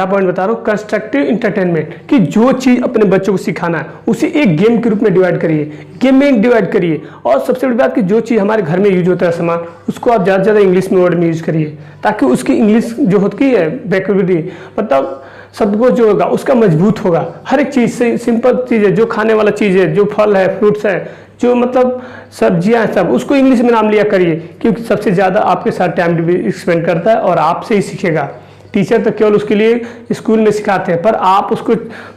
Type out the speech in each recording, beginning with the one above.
छठा पॉइंट बता रहा हूँ, कंस्ट्रक्टिव इंटरटेनमेंट, कि जो चीज़ अपने बच्चों को सिखाना है उसे एक गेम के रूप में डिवाइड करिए, गेम में डिवाइड करिए। और सबसे बड़ी बात कि जो चीज़ हमारे घर में यूज होता है सामान, उसको आप ज़्यादा से ज़्यादा इंग्लिश में वर्ड में यूज करिए, ताकि उसकी इंग्लिश जो होती है वोकैबुलरी, मतलब शब्दकोश जो होगा उसका मजबूत होगा। हर एक चीज़ से सिंपल चीज़ है, जो खाने वाला चीज़ है, जो फल है, फ्रूट्स है, जो मतलब सब्जियां हैं, सब उसको इंग्लिश में नाम लिया करिए, क्योंकि सबसे ज़्यादा आपके साथ टाइम स्पेंड करता है और आपसे ही सीखेगा। टीचर तो केवल उसके लिए स्कूल में सिखाते हैं, पर आप उसको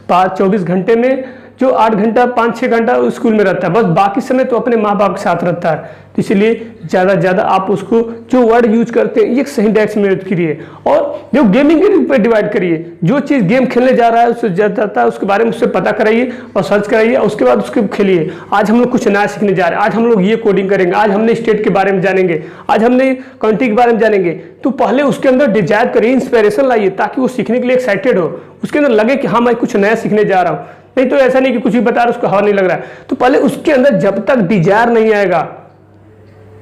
24 घंटे में जो 8 घंटा 5-6 घंटा स्कूल में रहता है, बस बाकी समय तो अपने माँ बाप के साथ रहता है। तो इसलिए ज़्यादा से ज़्यादा आप उसको जो वर्ड यूज करते हैं एक सही डायरेक्शन में यूज करिए, और जो गेमिंग के रूप में डिवाइड करिए। जो चीज़ गेम खेलने जा रहा है उससे ज़्यादा उसके बारे में उससे पता कराइए और सर्च कराइए, और उसके बाद उसको खेलिए। आज हम लोग कुछ नया सीखने जा रहे हैं, आज हम लोग ये कोडिंग करेंगे, आज हमने स्टेट के बारे में जानेंगे, आज हमने कंट्री के बारे में जानेंगे। तो पहले उसके अंदर डिजायर करिए, इंस्पिरेशन लाइए, ताकि वो सीखने के लिए एक्साइटेड हो, उसके अंदर लगे कि हाँ मैं कुछ नया सीखने जा रहा हूँ। नहीं तो ऐसा नहीं कि कुछ भी बता रहा उसको हवा नहीं लग रहा है। तो पहले उसके अंदर जब तक डिजायर नहीं आएगा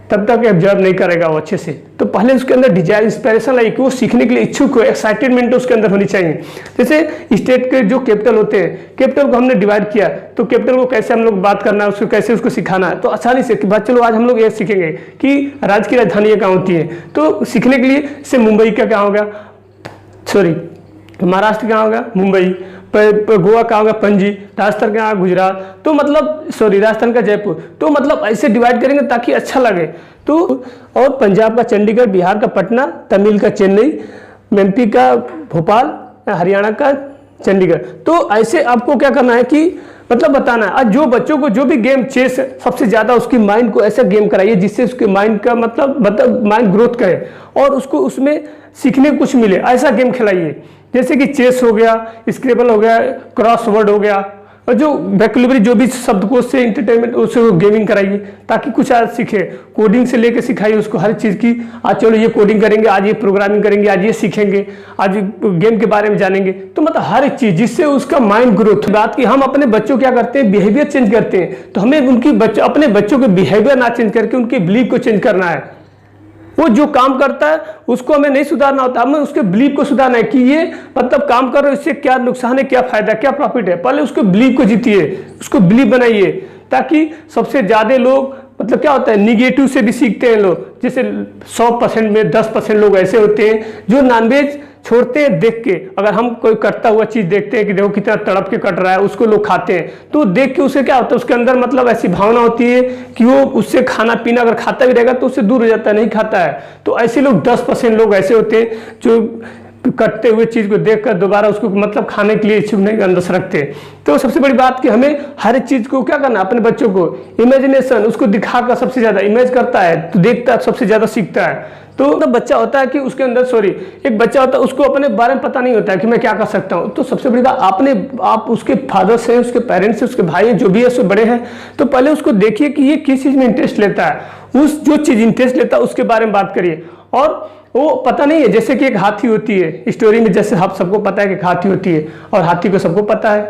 तब तक ऑब्जर्व नहीं करेगा वो अच्छे से। तो पहले उसके अंदर डिजायर, इंस्पिरेशन लाइए कि वो सीखने के लिए इच्छुक हो, एक्साइटमेंट उसके अंदर होनी चाहिए। जैसे स्टेट के जो कैपिटल होते हैं, कैपिटल को हमने डिवाइड किया, तो कैपिटल को कैसे हम लोग बात करना है, उसको कैसे उसको सिखाना है, तो आसानी से कि बात चलो आज हम लोग ये सीखेंगे कि राज्य की राजधानी कहाँ होती है। तो सीखने के लिए जैसे मुंबई का क्या होगा, सॉरी महाराष्ट्र कहाँ होगा, मुंबई, गोवा का होगा पणजी, राजस्थान का गुजरात, तो मतलब सॉरी राजस्थान का जयपुर। तो मतलब ऐसे डिवाइड करेंगे ताकि अच्छा लगे। तो और पंजाब का चंडीगढ़, बिहार का पटना, तमिल का चेन्नई, एमपी का भोपाल, हरियाणा का चंडीगढ़। तो ऐसे आपको क्या करना है कि मतलब बताना है। आज जो बच्चों को जो भी गेम, चेस सबसे ज़्यादा उसकी माइंड को ऐसा गेम कराइए जिससे उसके माइंड का मतलब माइंड ग्रोथ करे और उसको उसमें सीखने को कुछ मिले, ऐसा गेम खिलाइए। जैसे कि चेस हो गया, स्क्रेबल हो गया, क्रॉसवर्ड हो गया, और जो वोकैबुलरी जो भी शब्दकोश से इंटरटेनमेंट उससे गेमिंग कराइए ताकि कुछ आज सीखे। कोडिंग से लेके सिखाइए उसको हर चीज़ की, आज चलो ये कोडिंग करेंगे, आज ये प्रोग्रामिंग करेंगे, आज ये सीखेंगे, आज गेम के बारे में जानेंगे। तो मतलब हर एक चीज़ जिससे उसका माइंड ग्रोथ। बात की हम अपने बच्चों क्या करते हैं, बिहेवियर चेंज करते हैं, तो हमें उनकी अपने बच्चों के बिहेवियर ना चेंज करके उनके बिलीव को चेंज करना है। वो जो काम करता है उसको हमें नहीं सुधारना होता, हमें उसके बिलीव को सुधारना है कि ये मतलब काम कर रहे हो, इससे क्या नुकसान है, क्या फायदा, क्या प्रॉफिट है। पहले उसको बिलीव को जीतिए, उसको बिलीव बनाइए, ताकि सबसे ज्यादा लोग मतलब क्या होता है निगेटिव से भी सीखते हैं लोग। जैसे 100% में 10% लोग ऐसे होते हैं जो नॉनवेज छोड़ते हैं देख के। अगर हम कोई कटता हुआ चीज देखते हैं कि देखो कितना तड़प के कट रहा है, उसको लोग खाते हैं, तो देख के उसे क्या होता है उसके अंदर मतलब ऐसी भावना होती है कि वो उससे खाना पीना अगर खाता भी रहेगा तो उससे दूर हो जाता है, नहीं खाता है। तो ऐसे लोग 10% लोग ऐसे होते हैं जो कटते हुए चीज को देखकर दोबारा उसको मतलब खाने के लिए इच्छुक नहीं अंदर से रखते। तो सबसे बड़ी बात कि हमें हर एक चीज को क्या करना है, अपने बच्चों को इमेजिनेशन उसको दिखाकर सबसे ज्यादा इमेज करता है तो देखता है, सबसे ज्यादा सीखता है। तो बच्चा होता है कि उसके अंदर एक बच्चा होता है उसको अपने बारे में पता नहीं होता है कि मैं क्या कर सकता हूँ। तो सबसे बड़ी बात आप उसके फादर से, उसके पेरेंट्स से, उसके भाई जो भी है उससे बड़े हैं, तो पहले उसको देखिए कि ये किस चीज में इंटरेस्ट लेता है, उस जो चीज इंटरेस्ट लेता है उसके बारे में बात करिए। और वो पता नहीं है, जैसे कि एक हाथी होती है स्टोरी में, जैसे आप सबको पता है कि एक हाथी होती है और हाथी को सबको पता है।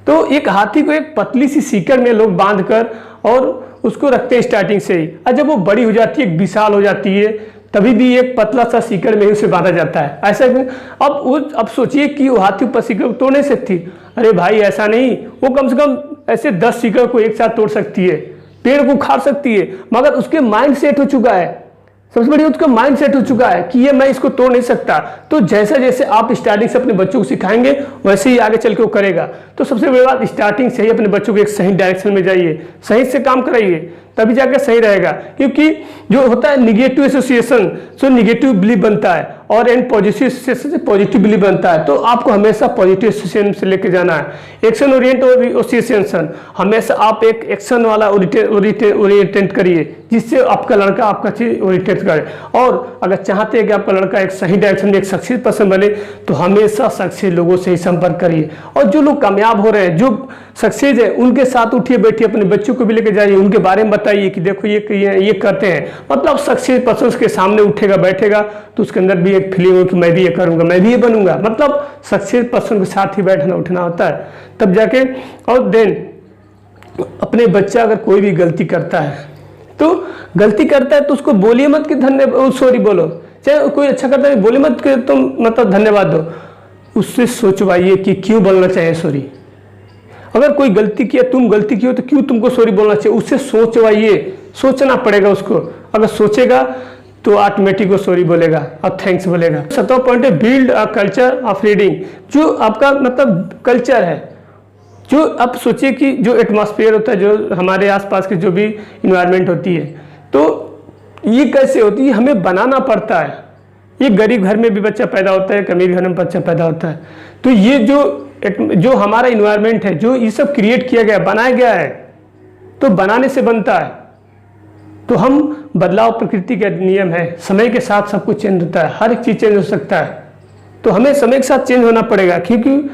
तो एक हाथी को एक पतली सी सीकर में लोग बांधकर और उसको रखते हैं स्टार्टिंग से ही, और जब वो बड़ी हो जाती है, विशाल हो जाती है, तभी भी एक पतला सा सीकर में ही उसे बांधा जाता है। ऐसा अब सोचिए कि वो हाथी ऊपर सीकर तोड़ नहीं सकती। अरे भाई ऐसा नहीं, वो कम से कम ऐसे 10 सीकर को एक साथ तोड़ सकती है, पेड़ को उखाड़ सकती है, मगर उसके माइंड सेट हो चुका है, सबसे बड़ी उसका माइंड सेट हो चुका है कि ये मैं इसको तोड़ नहीं सकता। तो जैसे जैसे आप स्टार्टिंग से अपने बच्चों को सिखाएंगे वैसे ही आगे चल के वो करेगा। तो सबसे बड़ी बात स्टार्टिंग से ही अपने बच्चों को एक सही डायरेक्शन में जाइए, सही से काम कराइए, तभी जाकर सही रहेगा। क्योंकि जो होता है निगेटिव एसोसिएशन से निगेटिव बिलीव बनता है और एंड पॉजिटिव एसोसिएशन से पॉजिटिव बिलीव बनता है। तो आपको हमेशा पॉजिटिव एसोसिएशन से लेके जाना है। एक्शन ओरिएंट एसोसिएशन, हमेशा आप एक एक्शन वाला ओरिएंटेड करिए जिससे आपका लड़का आपका चीज ओरिएंटेड करे। और अगर चाहते हैं कि आपका लड़का एक सही डायरेक्शन में एक सक्सेस पर्सन बने तो हमेशा सक्सेस लोगों से ही संपर्क करिए। और जो लोग कामयाब हो रहे हैं, जो सक्सेस है, उनके साथ उठिए बैठिए, अपने बच्चों को भी लेके जाइए, उनके बारे में बताइए कि देखो ये करते हैं। मतलब सक्सेस पर्सन के सामने उठेगा बैठेगा तो उसके अंदर भी एक फीलिंग हो कि मैं भी ये करूंगा, मैं भी ये बनूंगा। मतलब सक्सेस पर्सन के साथ ही बैठना उठना होता है तब जाके। और देन अपने बच्चा अगर कोई भी गलती करता है तो उसको बोलिए मत कि धन्यवाद, सॉरी बोलो। चाहे कोई अच्छा करता है बोलिए मत कि तुम मतलब धन्यवाद दो, उससे सोचवाइए कि क्यों बोलना चाहिए सॉरी। अगर कोई गलती किया, तुम गलती की हो तो क्यों तुमको सॉरी बोलना चाहिए, उससे सोचवाइए। सोचना पड़ेगा उसको, अगर सोचेगा तो ऑटोमेटिक वो सॉरी बोलेगा और थैंक्स बोलेगा। 7वां पॉइंट है build a culture of reading. जो आपका मतलब कल्चर है, जो आप सोचिए कि जो एटमॉस्फेयर होता है, जो हमारे आसपास की जो भी इन्वायरमेंट होती है, तो ये कैसे होती है, हमें बनाना पड़ता है। ये गरीब घर में भी बच्चा पैदा होता है, अमीर घर में बच्चा पैदा होता है। तो ये जो हमारा इन्वायरमेंट है, जो ये सब क्रिएट किया गया, बनाया गया है, तो बनाने से बनता है। तो हम बदलाव प्रकृति का नियम है, समय के साथ सब कुछ चेंज होता है, हर एक चीज़ चेंज हो सकता है। तो हमें समय के साथ चेंज होना पड़ेगा, क्योंकि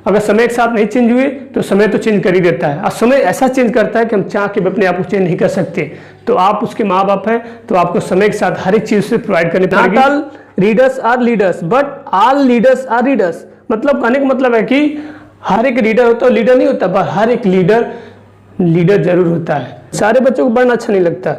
अगर समय के साथ नहीं चेंज हुए तो समय तो चेंज कर ही देता है, और समय ऐसा चेंज करता है कि हम चाह के अपने आप को चेंज नहीं कर सकते। तो आप उसके माँ बाप हैं, तो आपको समय के साथ हर एक चीज़ से प्रोवाइड करनी पड़ेगी। Not all readers are leaders but all leaders are readers. मतलब कहने का मतलब है कि हर एक रीडर होता है, लीडर नहीं होता, पर हर एक लीडर जरूर होता है। सारे बच्चों को पढ़ना अच्छा नहीं लगता,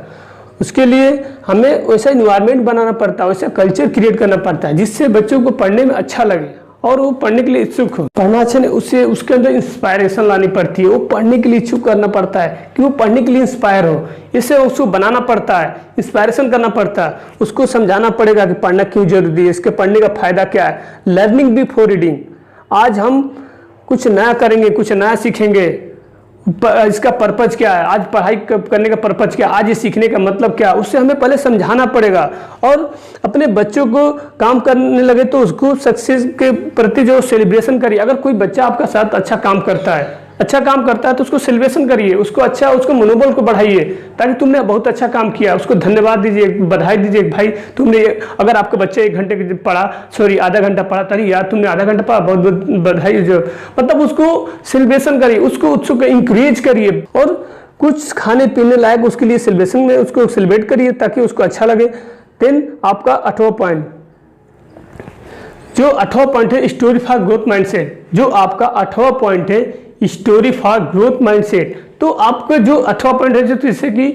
उसके लिए हमें वैसा इन्वायरमेंट बनाना पड़ता है, वैसा कल्चर क्रिएट करना पड़ता है जिससे बच्चों को पढ़ने में अच्छा लगे और वो पढ़ने के लिए इच्छुक हो। पढ़ना अच्छा नहीं, उससे उसके अंदर इंस्पायरेशन लानी पड़ती है, वो पढ़ने के लिए इच्छुक करना पड़ता है कि वो पढ़ने के लिए इंस्पायर हो। इससे उसको बनाना पड़ता है, इंस्पायरेशन करना पड़ता है, उसको समझाना पड़ेगा कि पढ़ना क्यों जरूरी है, इसके पढ़ने का फायदा क्या है। Learning before reading. आज हम कुछ नया करेंगे, कुछ नया सीखेंगे, इसका पर्पज क्या है, आज पढ़ाई करने का पर्पज क्या है, आज ये सीखने का मतलब क्या है, उससे हमें पहले समझाना पड़ेगा। और अपने बच्चों को काम करने लगे तो उसको सक्सेस के प्रति जो सेलिब्रेशन करिए। अगर कोई बच्चा आपका साथ अच्छा काम करता है तो उसको सेलिब्रेशन करिए, उसको मनोबल को बढ़ाइए, ताकि तुमने बहुत अच्छा काम किया, उसको धन्यवाद दीजिए, बधाई दीजिए, भाई तुमने अगर आपका बच्चा 1 घंटे पढ़ा, आधा घंटा पढ़ा, तरी यार तुमने आधा घंटा पढ़ा, बहुत बहुत बधाई। जो मतलब उसको सेलिब्रेशन करिए, उसको उत्सुक इंकरेज करिए, और कुछ खाने पीने लायक उसके लिए सेलिब्रेशन में उसको सेलिब्रेट करिए ताकि उसको अच्छा लगे। देन आपका 8वां पॉइंट, जो 8वां पॉइंट है स्टोरी फॉर ग्रोथ माइंडसेट। जो आपका 8वां पॉइंट है स्टोरी फॉर ग्रोथ माइंडसेट। तो आपका जो 8वां पॉइंट है, जैसे कि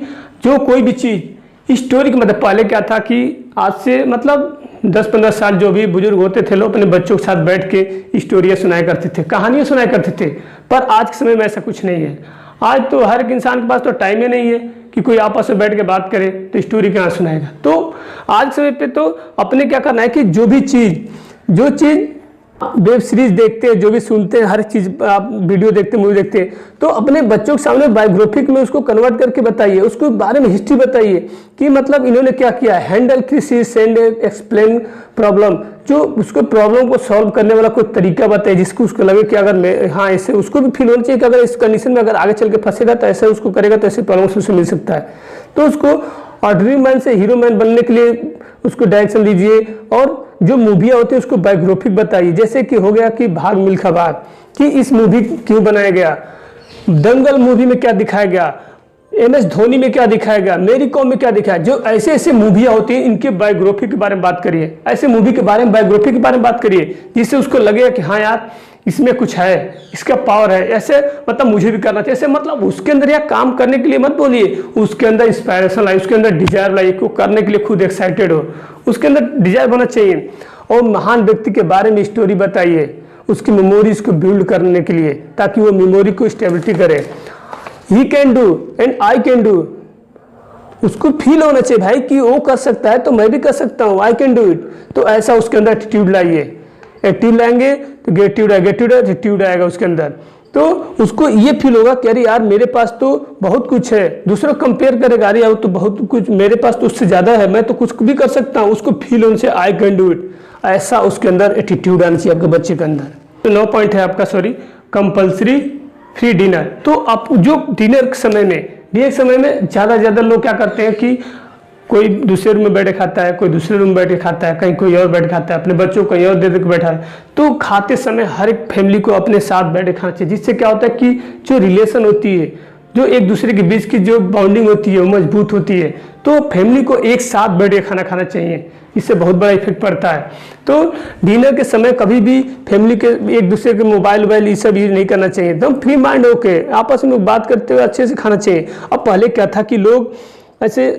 जो कोई भी चीज़ स्टोरी का मतलब, पहले क्या था कि आज से मतलब 10-15 साल जो भी बुजुर्ग होते थे, लोग अपने बच्चों के साथ बैठ के स्टोरियाँ सुनाया करते थे, कहानियाँ सुनाया करते थे। पर आज के समय में ऐसा कुछ नहीं है। आज तो हर एक इंसान के पास तो टाइम ही नहीं है कि कोई आपस में बैठ के बात करे, तो स्टोरी कहाँ सुनाएगा। तो आज समय पे तो अपने क्या करना है कि जो चीज़ वेब सीरीज देखते हैं, जो भी सुनते हैं, हर चीज़ आप वीडियो देखते हैं, मूवी देखते हैं, तो अपने बच्चों के सामने बायोग्राफिक में उसको कन्वर्ट करके बताइए, उसको बारे में हिस्ट्री बताइए कि मतलब इन्होंने क्या किया, handle crisis and explain problem. जो उसको प्रॉब्लम को सॉल्व करने वाला कोई तरीका बताइए, जिसको उसको लगे कि अगर मैं हाँ ऐसे, उसको भी फील होना चाहिए कि अगर इस कंडीशन में अगर आगे चल के फंसेगा तो ऐसे उसको करेगा तो ऐसे प्रॉब्लम से उसे मिल सकता है। तो उसको ऑर्डिनरी मैन से हीरो मैन बनने के लिए उसको डायरेक्शन दीजिए। और जो मूवियाँ होती है उसको बायोग्राफिक बताइए, जैसे कि हो गया कि भाग मिल्खा भाग, कि इस मूवी क्यों बनाया गया, दंगल मूवी में क्या दिखाया गया, MS धोनी में क्या दिखाया गया, मेरी कॉम में क्या दिखाया। जो ऐसे मूवियाँ होती हैं, इनके बायोग्राफी के बारे में बात करिए, ऐसे मूवी के बारे में बायोग्राफी के बारे में बात करिए, जिससे उसको लगेगा कि हाँ यार इसमें कुछ है, इसका पावर है, ऐसे मतलब मुझे भी करना चाहिए। ऐसे मतलब उसके अंदर या काम करने के लिए मत बोलिए, उसके अंदर इंस्पायरेशन लाइए, उसके अंदर डिजायर लाइए, को करने के लिए खुद एक्साइटेड हो, उसके अंदर डिजायर होना चाहिए। और महान व्यक्ति के बारे में स्टोरी बताइए, उसकी मेमोरीज को बिल्ड करने के लिए, ताकि वो मेमोरी को स्टेबिलिटी करे। He can do and I can do, उसको फील होना चाहिए भाई कि वो कर सकता है तो मैं भी कर सकता हूँ, आई कैन डू इट। तो ऐसा उसके अंदर एटीट्यूड लाइए, एटीट्यूड लाएंगे तो एटीट्यूड आएगा उसके अंदर। तो उसको ये फील होगा कि अरे यार मेरे पास तो बहुत कुछ है, दूसरों कंपेयर करेगा, अरे यार तो बहुत कुछ मेरे पास तो उससे ज़्यादा है, मैं तो कुछ भी कर सकता हूँ, उसको फील होने से आई कैन डू इट, ऐसा उसके अंदर एटीट्यूड आना चाहिए आपके बच्चे के अंदर। तो 9 पॉइंट है आपका कंपल्सरी फ्री डिनर। तो आप जो डिनर के समय में ज़्यादा लोग क्या करते हैं कि कोई दूसरे रूम में बैठे खाता है, कोई दूसरे रूम में बैठे खाता है, कहीं कोई और बैठ खाता है, अपने बच्चों को कहीं और दे बैठा है। तो खाते समय हर एक फैमिली को अपने साथ बैठे खाना चाहिए, जिससे क्या होता है कि जो रिलेशन होती है, जो एक दूसरे के बीच की जो बॉन्डिंग होती है वो मजबूत होती है। तो फैमिली को एक साथ बैठ के खाना खाना चाहिए, इससे बहुत बड़ा इफेक्ट पड़ता है। तो डिनर के समय कभी भी फैमिली के एक दूसरे के मोबाइल ये सब यूज नहीं करना चाहिए, एकदम फ्री माइंड होके आपस में बात करते हुए अच्छे से खाना चाहिए। अब पहले क्या था कि लोग ऐसे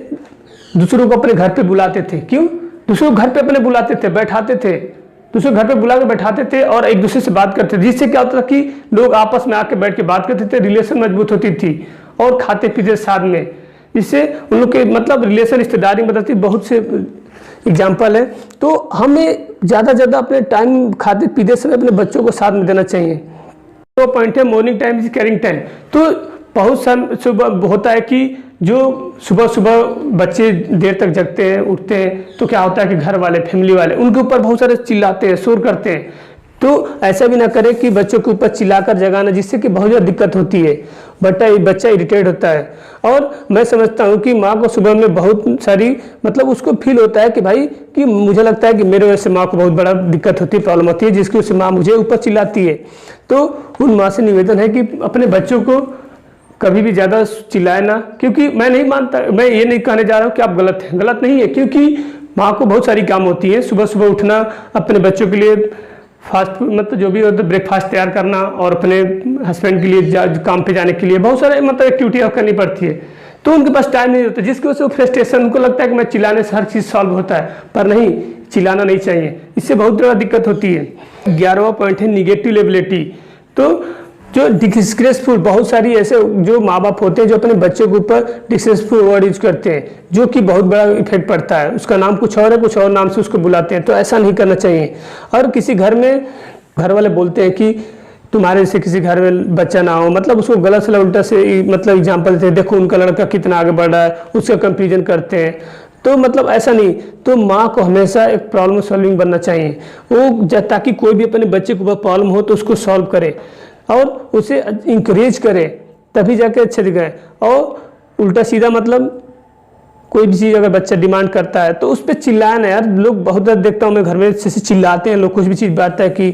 दूसरों को अपने घर पे बुलाते थे, क्यों दूसरों को घर पे अपने बुलाते थे, बैठाते थे, दूसरे घर पे बुला के बैठाते थे और एक दूसरे से बात करते थे, जिससे क्या होता था कि लोग आपस में आके बैठ के बात करते थे, रिलेशन मजबूत होती थी और खाते पीते साथ में, इससे उन लोग के मतलब रिलेशन रिश्तेदारी में बदलती। बहुत से एग्जाम्पल है। तो हमें ज़्यादा ज़्यादा अपने टाइम खाते पीते समय अपने बच्चों को साथ में देना चाहिए। तो पॉइंट है morning time is carrying time. तो बहुत सुबह होता है कि जो सुबह सुबह बच्चे देर तक जगते हैं, उठते हैं, तो क्या होता है कि घर वाले, फैमिली वाले उनके ऊपर बहुत सारे चिल्लाते हैं, शोर करते हैं। तो ऐसा भी ना करें कि बच्चों के ऊपर चिल्लाकर जगाना, जिससे कि बहुत ज़्यादा दिक्कत होती है, बच्चा इरिटेट होता है। और मैं समझता हूँ कि माँ को सुबह में बहुत सारी मतलब उसको फील होता है कि भाई कि मुझे लगता है कि मेरे वजह से माँ को बहुत बड़ा दिक्कत होती है, प्रॉब्लम होती है, जिसकी वजह से माँ मुझे ऊपर चिल्लाती है। तो उन माँ से निवेदन है कि अपने बच्चों को कभी भी ज़्यादा चिल्लाए ना, क्योंकि मैं नहीं मानता, मैं ये नहीं कहने जा रहा हूँ कि आप गलत हैं, गलत नहीं है, क्योंकि माँ को बहुत सारी काम होती है। सुबह सुबह उठना, अपने बच्चों के लिए फास्ट फूड मतलब जो भी होता है ब्रेकफास्ट तैयार करना, और अपने हस्बैंड के लिए काम पे जाने के लिए बहुत सारे मतलब एक्टिविटी करनी पड़ती है। तो उनके पास टाइम नहीं होता, जिसकी वजह से फ्रस्ट्रेशन, उनको लगता है कि मैं चिल्लाने से हर चीज़ सॉल्व होता है, पर नहीं, चिल्लाना नहीं चाहिए, इससे बहुत ज़्यादा दिक्कत होती है। 11वां पॉइंट है निगेटिव लेबिलिटी। तो जो डिस्ग्रेसफुल, बहुत सारी ऐसे जो माँ बाप होते हैं जो अपने बच्चों के ऊपर डिस्ग्रेसफुल वर्ड यूज करते हैं, जो कि बहुत बड़ा इफेक्ट पड़ता है। उसका नाम कुछ और है, कुछ और नाम से उसको बुलाते हैं, तो ऐसा नहीं करना चाहिए। और किसी घर में घर वाले बोलते हैं कि तुम्हारे से किसी घर में बच्चा ना हो, मतलब उसको गलत से उल्टा से मतलब एग्जाम्पल देते हैं, देखो उनका लड़का कितना आगे बढ़ रहा है, उसका कंपेरिजन करते हैं। तो मतलब ऐसा नहीं, तो माँ को हमेशा एक प्रॉब्लम सॉल्विंग बनना चाहिए, वो ताकि कोई भी अपने बच्चे के ऊपर प्रॉब्लम हो तो उसको सॉल्व करे और उसे इंकरेज करे, तभी जाके अच्छे दिखाए। और उल्टा सीधा मतलब कोई भी चीज़ अगर बच्चा डिमांड करता है तो उस पर चिल्लाए ना यार। लोग बहुत ज़्यादा देखता हूँ मैं घर में जैसे चिल्लाते हैं लोग, कुछ भी चीज़ बात है कि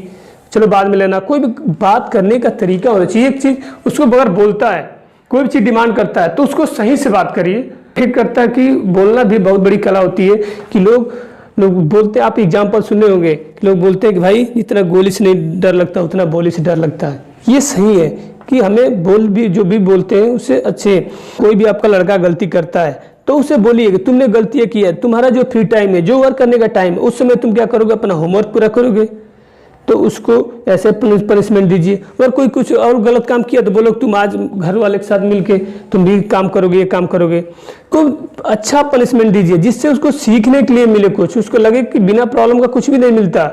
चलो बाद में लेना। कोई भी बात करने का तरीका होना चाहिए। एक चीज़ उसको अगर बोलता है, कोई भी चीज़ डिमांड करता है तो उसको सही से बात करिए। ठीक करता है कि बोलना भी बहुत बड़ी कला होती है कि लोग बोलते हैं, आप एग्जाम्पल सुने होंगे, लोग बोलते हैं कि भाई जितना गोली से नहीं डर लगता उतना बोली से डर लगता है। ये सही है कि हमें बोल भी जो भी बोलते हैं उससे अच्छे। कोई भी आपका लड़का गलती करता है तो उसे बोलिए कि तुमने गलती किया है, तुम्हारा जो फ्री टाइम है, जो वर्क करने का टाइम है, उस समय तुम क्या करोगे, अपना होमवर्क पूरा करोगे, तो उसको ऐसे पनिशमेंट दीजिए। अगर कोई कुछ और गलत काम किया तो बोलो तुम आज घर वाले के साथ मिलके तुम भी काम करोगे, ये काम करोगे, तो अच्छा पनिशमेंट दीजिए जिससे उसको सीखने के लिए मिले कुछ, उसको लगे कि बिना प्रॉब्लम का कुछ भी नहीं मिलता।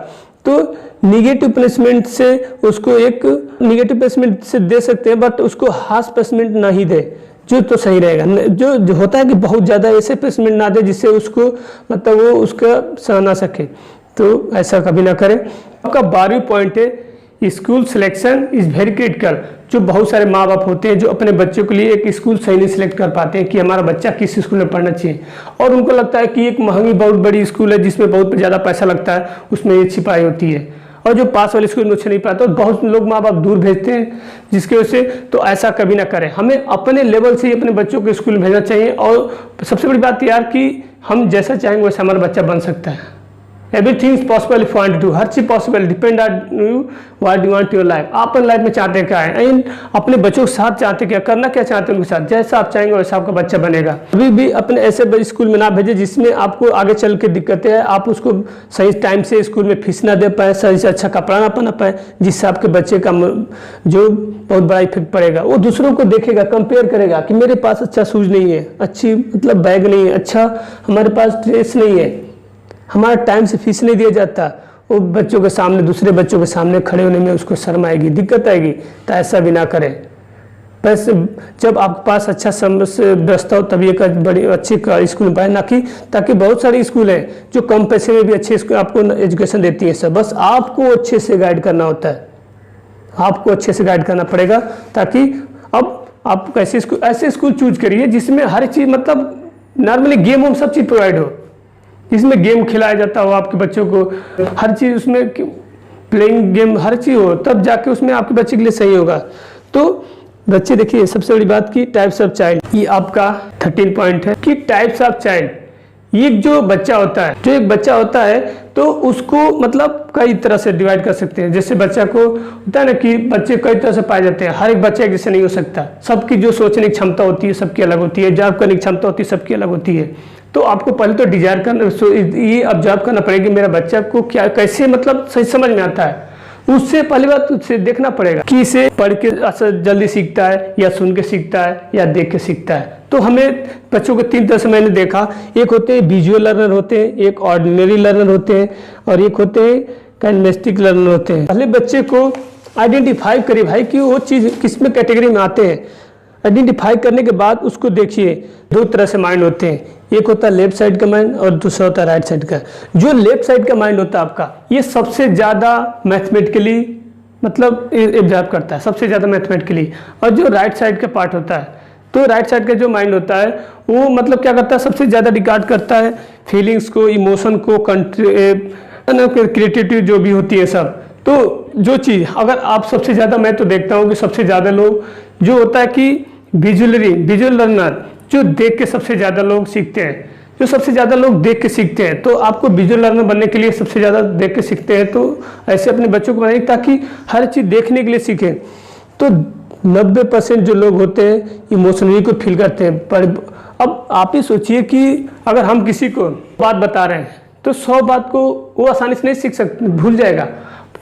तो निगेटिव पनिशमेंट से उसको एक निगेटिव पनिशमेंट से दे सकते हैं, बट उसको हार्श पनिशमेंट ना ही दे, जो तो सही रहेगा। जो होता है कि बहुत ज़्यादा ऐसे पनिशमेंट ना दे जिससे उसको मतलब वो उसका सह ना सके, तो ऐसा कभी ना करें। आपका 12वीं पॉइंट है school selection is very critical. जो बहुत सारे माँ बाप होते हैं जो अपने बच्चों के लिए एक स्कूल सही नहीं सिलेक्ट कर पाते हैं कि हमारा बच्चा किस स्कूल में पढ़ना चाहिए, और उनको लगता है कि एक महंगी बहुत बड़ी स्कूल है जिसमें बहुत ज़्यादा पैसा लगता है, उसमें ये छिपाई होती है, और जो पास वाले स्कूल में अच्छे नहीं पाते, और बहुत लोग माँ बाप दूर भेजते हैं जिसकी वजह से। तो ऐसा कभी ना करें, हमें अपने लेवल से ही अपने बच्चों को स्कूल में भेजना चाहिए। और सबसे बड़ी बात यार कि हम जैसा चाहेंगे वैसा हमारा बच्चा बन सकता है। Everything is possible if want to, हर चीज possible, depend on you what you want your life. आप अपने लाइफ में चाहते क्या है, एंड अपने बच्चों के साथ चाहते क्या, करना क्या चाहते हैं उनके साथ, जैसा आप चाहेंगे वैसा आपका बच्चा बनेगा। कभी भी अपने ऐसे स्कूल में ना भेजें जिसमें आपको आगे चल के दिक्कतें हैं, आप उसको सही टाइम से स्कूल में फीस ना दे पाए, सही से अच्छा कपड़ा ना पहना पाए, जिससे आपके बच्चे का जो बहुत बड़ा इफेक्ट पड़ेगा। वो दूसरों को देखेगा, कंपेयर करेगा कि मेरे पास अच्छा शूज नहीं है, अच्छी मतलब बैग नहीं है, अच्छा हमारे पास ड्रेस नहीं है, हमारा टाइम से फीस नहीं दिया जाता। वो बच्चों के सामने, दूसरे बच्चों के सामने खड़े होने में उसको शर्म आएगी, दिक्कत आएगी। तो ऐसा भी ना करें। बस जब आपके पास अच्छा समय व्यवस्था हो तभी एक बड़ी अच्छी स्कूल में पढ़ाए, ना कि ताकि बहुत सारे स्कूल हैं जो कम पैसे में भी अच्छे स्कूल आपको एजुकेशन देती है। सब बस आपको अच्छे से गाइड करना होता है, आपको अच्छे से गाइड करना पड़ेगा, ताकि अब आप ऐसे स्कूल चूज करिए जिसमें हर चीज़ मतलब नॉर्मली गेम वोम सब चीज़ प्रोवाइड हो, जिसमें गेम खिलाया जाता हो आपके बच्चों को, हर चीज़ उसमें प्लेइंग गेम हर चीज़ हो, तब जाके उसमें आपके बच्चे के लिए सही होगा। तो बच्चे देखिए, सबसे बड़ी बात की टाइप्स ऑफ चाइल्ड, ये आपका 13 पॉइंट है कि टाइप्स ऑफ चाइल्ड। ये जो बच्चा होता है, जो एक बच्चा होता है तो उसको मतलब कई तरह से डिवाइड कर सकते हैं। जैसे बच्चा को होता है ना कि बच्चे कई तरह से पाए जाते हैं, हर एक बच्चा एक जैसे नहीं हो सकता। सबकी जो सोचने की क्षमता होती है सबकी अलग होती है, जॉब करने की क्षमता होती है सबकी अलग होती है। तो आपको पहले तो डिजायर करना, ये ऑब्जर्व करना पड़ेगा कि मेरा बच्चा को क्या कैसे मतलब सही समझ में आता है। उससे पहली बात उसे देखना पड़ेगा कि इसे पढ़ के जल्दी सीखता है या सुन के सीखता है या देख के सीखता है। तो हमें बच्चों को 3 तरह से मैंने देखा, एक होते हैं विजुअल लर्नर होते हैं, एक ऑर्डिनरी लर्नर होते हैं और एक होते हैं काइनेस्टिक लर्नर होते हैं। पहले बच्चे को आइडेंटिफाई करिए भाई कि वो चीज़ किस में कैटेगरी में आते हैं। आइडेंटिफाई करने के बाद उसको देखिए। 2 तरह से माइंड होते हैं, एक होता है लेफ्ट साइड का माइंड और दूसरा होता है राइट साइड का। जो लेफ्ट साइड का माइंड होता है आपका, ये सबसे ज़्यादा मैथमेटिकली मतलब एब्जॉर्ब करता है, सबसे ज़्यादा मैथमेटिकली। और जो राइट साइड का पार्ट होता है, तो राइट साइड का जो माइंड होता है वो मतलब क्या करता है, सबसे ज़्यादा रिकॉर्ड करता है फीलिंग्स को, इमोशन को, क्रिएटिविटी जो भी होती है सब। तो जो चीज़ अगर आप सबसे ज़्यादा, मैं तो देखता हूँ कि सबसे ज़्यादा लोग जो होता है कि विजुअल लर्नर, जो देख के सबसे ज़्यादा लोग सीखते हैं, जो सबसे ज़्यादा लोग देख के सीखते हैं। तो आपको विजुअल लर्नर बनने के लिए सबसे ज़्यादा देख के सीखते हैं, तो ऐसे अपने बच्चों को बनाइए ताकि हर चीज़ देखने के लिए सीखें। तो 90% जो लोग होते हैं इमोशनली को फील करते हैं। पर अब आप ही सोचिए कि अगर हम किसी को बात बता रहे हैं तो 100 बात को वो आसानी से नहीं सीख सकते, भूल जाएगा।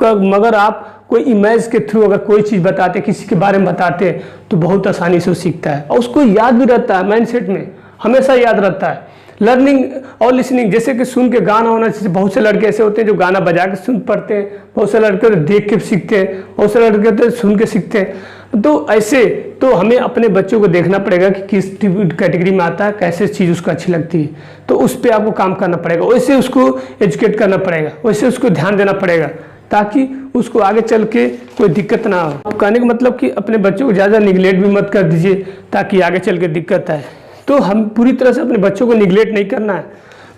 मगर आप कोई इमेज के थ्रू अगर कोई चीज़ बताते, किसी के बारे में बताते हैं, तो बहुत आसानी से वो सीखता है और उसको याद भी रहता है, माइंडसेट में हमेशा याद रहता है। लर्निंग और लिसनिंग, जैसे कि सुन के गाना होना, जैसे बहुत से लड़के ऐसे होते हैं जो गाना बजा के सुन पढ़ते हैं, बहुत से लड़के देख के सीखते हैं, बहुत से लड़के होते हैं सुन के सीखते हैं। तो ऐसे तो हमें अपने बच्चों को देखना पड़ेगा कि किस कैटेगरी में आता है, कैसे चीज़ उसको अच्छी लगती है, तो उस पर आपको काम करना पड़ेगा, वैसे उसको एजुकेट करना पड़ेगा, वैसे उसको ध्यान देना पड़ेगा ताकि उसको आगे चल के कोई दिक्कत ना हो। कहने का मतलब कि अपने बच्चों को ज़्यादा निगलेक्ट भी मत कर दीजिए ताकि आगे चल के दिक्कत आए। तो हम पूरी तरह से अपने बच्चों को निगलेक्ट नहीं करना है,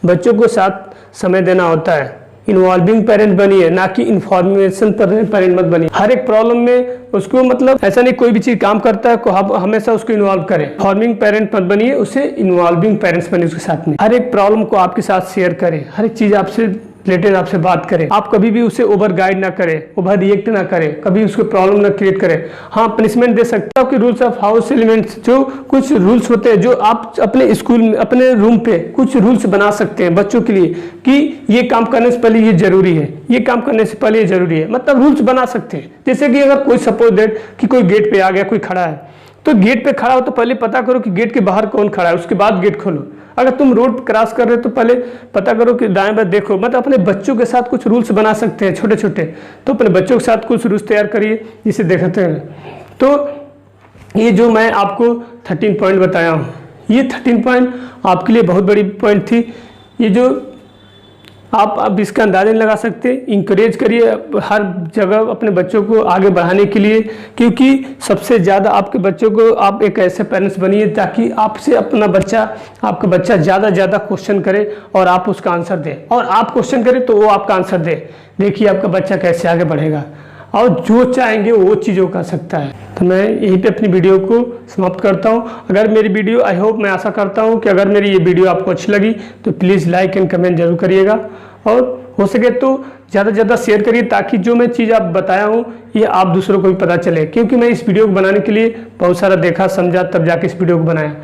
बच्चों को साथ समय देना होता है। इन्वॉल्विंग पेरेंट बनिए, ना कि इन्फॉर्मेशन पर पेरेंट मत बनिए। हर एक प्रॉब्लम में उसको मतलब ऐसा नहीं कोई भी चीज़ काम करता है को हमेशा उसको इन्वॉल्व करें। फॉर्मिंग पेरेंट मत बनिए, उसे इन्वॉल्विंग पेरेंट्स बनिए उसके साथ में। हर एक प्रॉब्लम को आपके साथ शेयर करें, हर एक चीज़ आपसे रिलेटेड आपसे बात करें। आप कभी भी उसे ओवर गाइड ना करें, ओवर रिएक्ट ना करें, कभी उसको प्रॉब्लम ना क्रिएट करें। हाँ, पनिशमेंट दे सकते हैं। आपके रूल्स ऑफ हाउस एलिमेंट्स, जो कुछ रूल्स होते हैं जो आप अपने स्कूल में, अपने रूम पे कुछ रूल्स बना सकते हैं बच्चों के लिए कि ये काम करने से पहले ये जरूरी है, ये काम करने से पहले ये जरूरी है, मतलब रूल्स बना सकते हैं। जैसे कि अगर कोई सपोज दैट कि कोई गेट पे आ गया, कोई खड़ा है, तो गेट पे खड़ा हो तो पहले पता करो कि गेट के बाहर कौन खड़ा है, उसके बाद गेट खोलो। अगर तुम रोड क्रॉस कर रहे हो तो पहले पता करो कि दाएं बाएं देखो। मतलब अपने बच्चों के साथ कुछ रूल्स बना सकते हैं छोटे छोटे, तो अपने बच्चों के साथ कुछ रूल्स तैयार करिए जिसे देखते हैं। तो ये जो मैं आपको 13 पॉइंट बताया हूँ, ये 13 पॉइंट आपके लिए बहुत बड़ी पॉइंट थी। ये जो आप इसका अंदाजा नहीं लगा सकते। इंकरेज करिए हर जगह अपने बच्चों को आगे बढ़ाने के लिए, क्योंकि सबसे ज़्यादा आपके बच्चों को आप एक ऐसे पेरेंट्स बनिए ताकि आपसे आपका बच्चा ज़्यादा क्वेश्चन करे और आप उसका आंसर दें, और आप क्वेश्चन करें तो वो आपका आंसर दे। देखिए आपका बच्चा कैसे आगे बढ़ेगा और जो चाहेंगे वो चीज़ों कर सकता है। तो मैं यहीं पे अपनी वीडियो को समाप्त करता हूँ। अगर मेरी वीडियो, आई होप, मैं आशा करता हूँ कि अगर मेरी ये वीडियो आपको अच्छी लगी तो प्लीज़ लाइक एंड कमेंट जरूर करिएगा, और हो सके तो ज़्यादा से ज़्यादा शेयर करिए ताकि जो मैं चीज़ आप बताया हूँ ये आप दूसरों को भी पता चले, क्योंकि मैं इस वीडियो को बनाने के लिए बहुत सारा देखा समझा तब जाके इस वीडियो को बनाया।